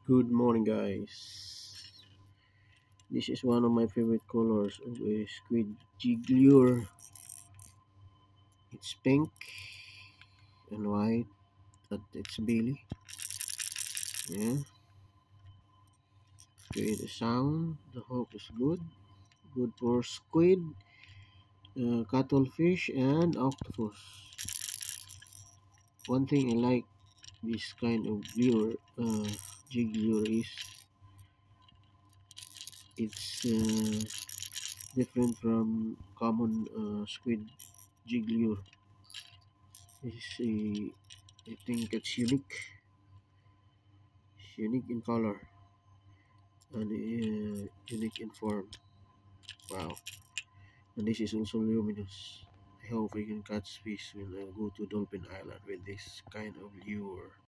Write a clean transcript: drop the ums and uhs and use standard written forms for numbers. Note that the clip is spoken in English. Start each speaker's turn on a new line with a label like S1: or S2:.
S1: Good morning, guys. This is one of my favorite colors of a squid jig lure. It's pink and white at its belly. Yeah, create a sound. The hook is good for squid, cuttlefish, and octopus. One thing I like this kind of lure, jig lure, is it's different from common squid jig lure. This is I think it's unique. It's unique in color and unique in form. Wow. And this is also luminous. I hope we can catch fish when I go to Dolphin Island with this kind of lure.